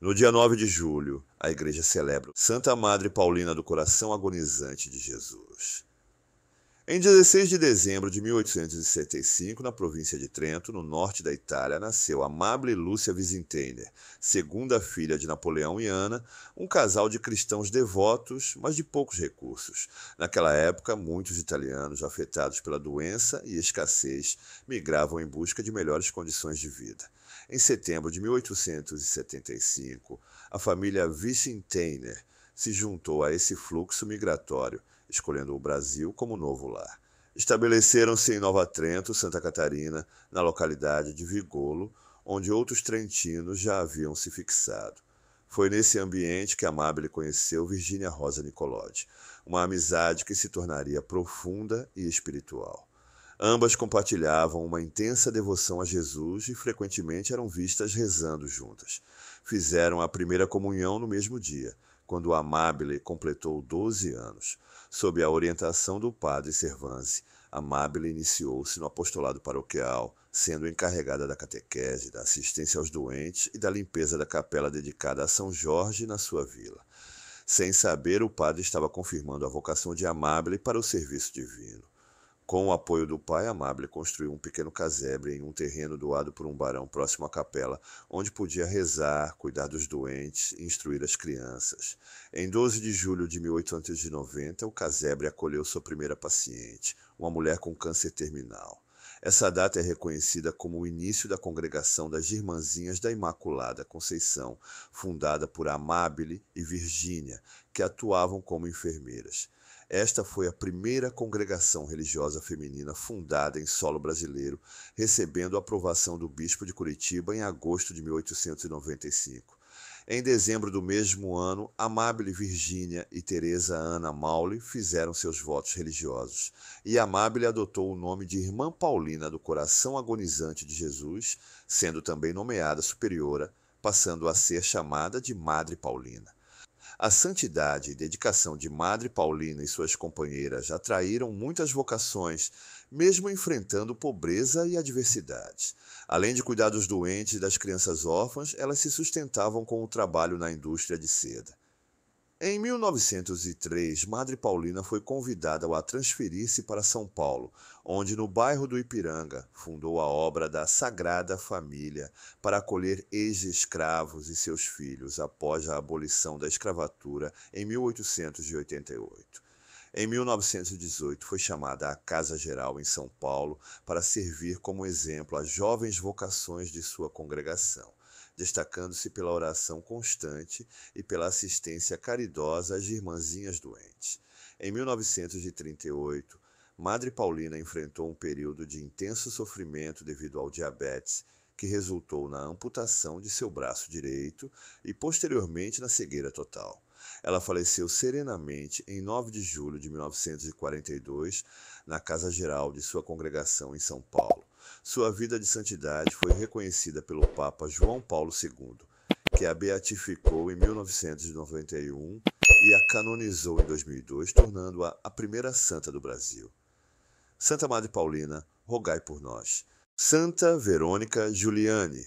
No dia 9 de julho, a igreja celebra Santa Madre Paulina do Coração Agonizante de Jesus. Em 16 de dezembro de 1865, na província de Trento, no norte da Itália, nasceu Amabile Lúcia Visinteiner, segunda filha de Napoleão e Ana, um casal de cristãos devotos, mas de poucos recursos. Naquela época, muitos italianos, afetados pela doença e escassez, migravam em busca de melhores condições de vida. Em setembro de 1875, a família Visinteiner se juntou a esse fluxo migratório, escolhendo o Brasil como novo lar. Estabeleceram-se em Nova Trento, Santa Catarina, na localidade de Vigolo, onde outros trentinos já haviam se fixado. Foi nesse ambiente que Amabile conheceu Virgínia Rosa Nicolodi, uma amizade que se tornaria profunda e espiritual. Ambas compartilhavam uma intensa devoção a Jesus e frequentemente eram vistas rezando juntas. Fizeram a primeira comunhão no mesmo dia, quando Amabile completou 12 anos. Sob a orientação do padre Servance, Amabile iniciou-se no apostolado paroquial, sendo encarregada da catequese, da assistência aos doentes e da limpeza da capela dedicada a São Jorge na sua vila. Sem saber, o padre estava confirmando a vocação de Amabile para o serviço divino. Com o apoio do pai, Amabile construiu um pequeno casebre em um terreno doado por um barão próximo à capela, onde podia rezar, cuidar dos doentes e instruir as crianças. Em 12 de julho de 1890, o casebre acolheu sua primeira paciente, uma mulher com câncer terminal. Essa data é reconhecida como o início da Congregação das Irmãzinhas da Imaculada Conceição, fundada por Amabile e Virgínia, que atuavam como enfermeiras. Esta foi a primeira congregação religiosa feminina fundada em solo brasileiro, recebendo a aprovação do bispo de Curitiba em agosto de 1895. Em dezembro do mesmo ano, Amabile Virgínia e Teresa Ana Maule fizeram seus votos religiosos, e Amabile adotou o nome de Irmã Paulina do Coração Agonizante de Jesus, sendo também nomeada superiora, passando a ser chamada de Madre Paulina. A santidade e dedicação de Madre Paulina e suas companheiras atraíram muitas vocações, mesmo enfrentando pobreza e adversidades. Além de cuidar dos doentes e das crianças órfãs, elas se sustentavam com o trabalho na indústria de seda. Em 1903, Madre Paulina foi convidada a transferir-se para São Paulo, onde, no bairro do Ipiranga, fundou a obra da Sagrada Família para acolher ex-escravos e seus filhos após a abolição da escravatura em 1888. Em 1918, foi chamada à Casa Geral em São Paulo para servir como exemplo às jovens vocações de sua congregação, destacando-se pela oração constante e pela assistência caridosa às irmãzinhas doentes. Em 1938, Madre Paulina enfrentou um período de intenso sofrimento devido ao diabetes, que resultou na amputação de seu braço direito e posteriormente na cegueira total. Ela faleceu serenamente em 9 de julho de 1942, na Casa Geral de sua congregação em São Paulo. Sua vida de santidade foi reconhecida pelo Papa João Paulo II, que a beatificou em 1991 e a canonizou em 2002, tornando-a a primeira santa do Brasil. Santa Madre Paulina, rogai por nós. Santa Verônica Giuliani.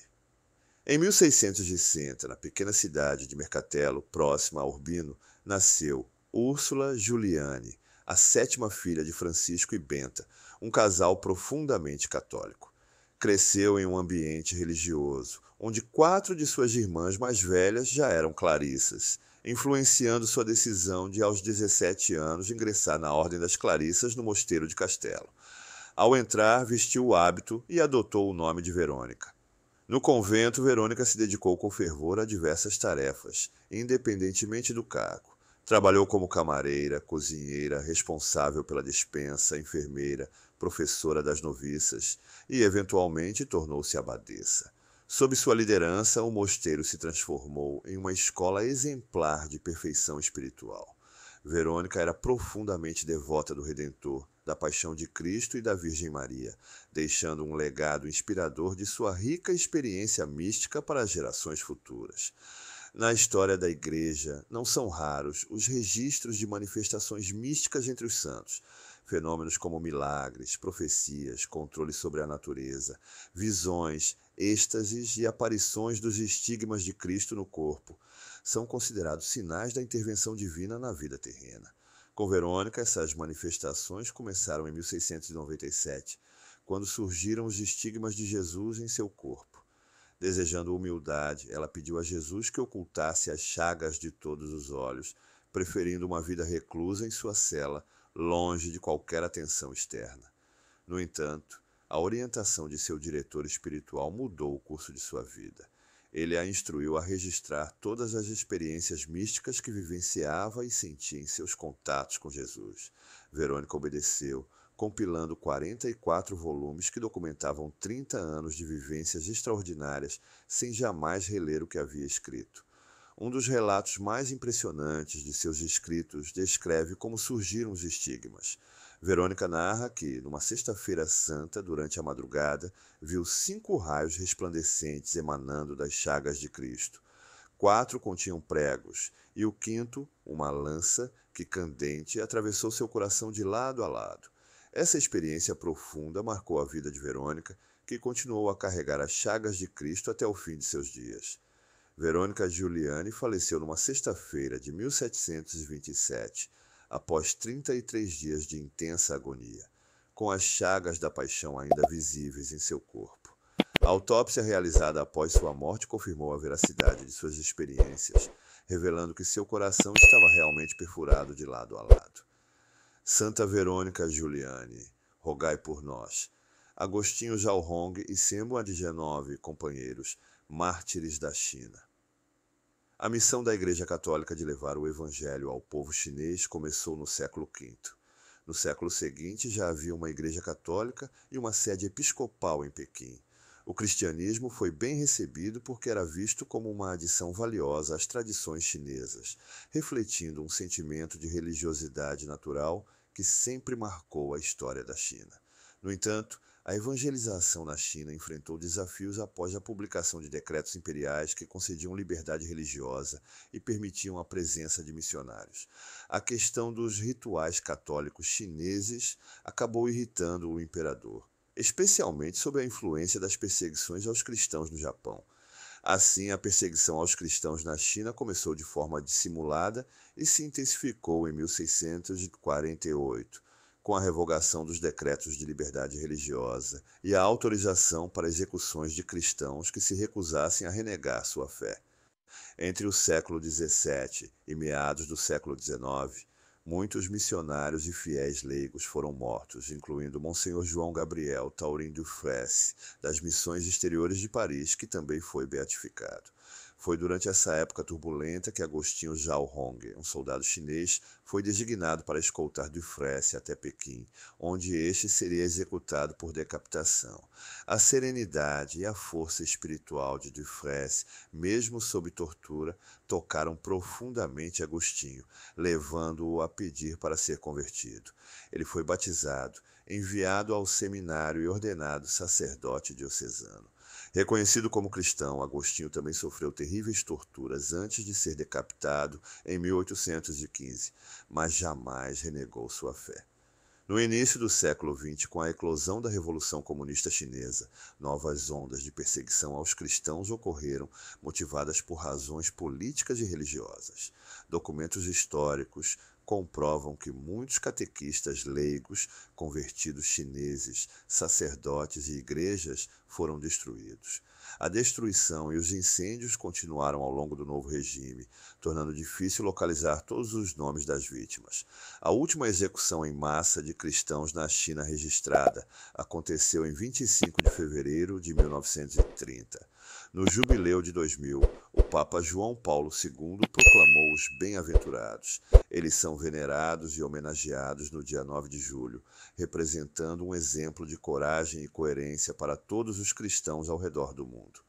Em 1660, na pequena cidade de Mercatello, próxima a Urbino, nasceu Úrsula Giuliani, a sétima filha de Francisco e Benta, um casal profundamente católico. Cresceu em um ambiente religioso, onde 4 de suas irmãs mais velhas já eram clarissas, influenciando sua decisão de, aos 17 anos, ingressar na Ordem das Clarissas no Mosteiro de Castelo. Ao entrar, vestiu o hábito e adotou o nome de Verônica. No convento, Verônica se dedicou com fervor a diversas tarefas, independentemente do cargo. Trabalhou como camareira, cozinheira, responsável pela despensa, enfermeira, professora das noviças e, eventualmente, tornou-se abadesa. Sob sua liderança, o mosteiro se transformou em uma escola exemplar de perfeição espiritual. Verônica era profundamente devota do Redentor, da Paixão de Cristo e da Virgem Maria, deixando um legado inspirador de sua rica experiência mística para as gerações futuras. Na história da Igreja, não são raros os registros de manifestações místicas entre os santos, fenômenos como milagres, profecias, controle sobre a natureza, visões, êxtases e aparições dos estigmas de Cristo no corpo são considerados sinais da intervenção divina na vida terrena. Com Verônica, essas manifestações começaram em 1697, quando surgiram os estigmas de Jesus em seu corpo. Desejando humildade, ela pediu a Jesus que ocultasse as chagas de todos os olhos, preferindo uma vida reclusa em sua cela, longe de qualquer atenção externa. No entanto, a orientação de seu diretor espiritual mudou o curso de sua vida. Ele a instruiu a registrar todas as experiências místicas que vivenciava e sentia em seus contatos com Jesus. Verônica obedeceu, compilando 44 volumes que documentavam 30 anos de vivências extraordinárias, sem jamais reler o que havia escrito. Um dos relatos mais impressionantes de seus escritos descreve como surgiram os estigmas. Verônica narra que, numa sexta-feira santa, durante a madrugada, viu 5 raios resplandecentes emanando das chagas de Cristo. 4 continham pregos, e o 5º, uma lança, que candente, atravessou seu coração de lado a lado. Essa experiência profunda marcou a vida de Verônica, que continuou a carregar as chagas de Cristo até o fim de seus dias. Verônica Giuliani faleceu numa sexta-feira de 1727, após 33 dias de intensa agonia, com as chagas da paixão ainda visíveis em seu corpo. A autópsia realizada após sua morte confirmou a veracidade de suas experiências, revelando que seu coração estava realmente perfurado de lado a lado. Santa Verônica Giuliani, rogai por nós. Agostinho Jalhong e Semo Adigenov, companheiros, mártires da China. A missão da Igreja Católica de levar o Evangelho ao povo chinês começou no século V. No século seguinte já havia uma Igreja Católica e uma sede episcopal em Pequim. O cristianismo foi bem recebido porque era visto como uma adição valiosa às tradições chinesas, refletindo um sentimento de religiosidade natural que sempre marcou a história da China. No entanto, a evangelização na China enfrentou desafios após a publicação de decretos imperiais que concediam liberdade religiosa e permitiam a presença de missionários. A questão dos rituais católicos chineses acabou irritando o imperador, especialmente sob a influência das perseguições aos cristãos no Japão. Assim, a perseguição aos cristãos na China começou de forma dissimulada e se intensificou em 1648. Com a revogação dos decretos de liberdade religiosa e a autorização para execuções de cristãos que se recusassem a renegar sua fé. Entre o século XVII e meados do século XIX, muitos missionários e fiéis leigos foram mortos, incluindo Monsenhor João Gabriel Taurin Dufresne, das Missões Exteriores de Paris, que também foi beatificado. Foi durante essa época turbulenta que Agostinho Jalhong, um soldado chinês, foi designado para escoltar Dufresne até Pequim, onde este seria executado por decapitação. A serenidade e a força espiritual de Dufresne, mesmo sob tortura, tocaram profundamente Agostinho, levando-o a pedir para ser convertido. Ele foi batizado, enviado ao seminário e ordenado sacerdote diocesano. Reconhecido como cristão, Agostinho também sofreu terríveis torturas antes de ser decapitado em 1815, mas jamais renegou sua fé. No início do século XX, com a eclosão da Revolução Comunista Chinesa, novas ondas de perseguição aos cristãos ocorreram, motivadas por razões políticas e religiosas. Documentos históricos comprovam que muitos catequistas leigos, convertidos chineses, sacerdotes e igrejas foram destruídos. A destruição e os incêndios continuaram ao longo do novo regime, tornando difícil localizar todos os nomes das vítimas. A última execução em massa de cristãos na China registrada aconteceu em 25 de fevereiro de 1930. No jubileu de 2000, o Papa João Paulo II proclamou os bem-aventurados. Eles são venerados e homenageados no dia 9 de julho, representando um exemplo de coragem e coerência para todos os cristãos ao redor do mundo.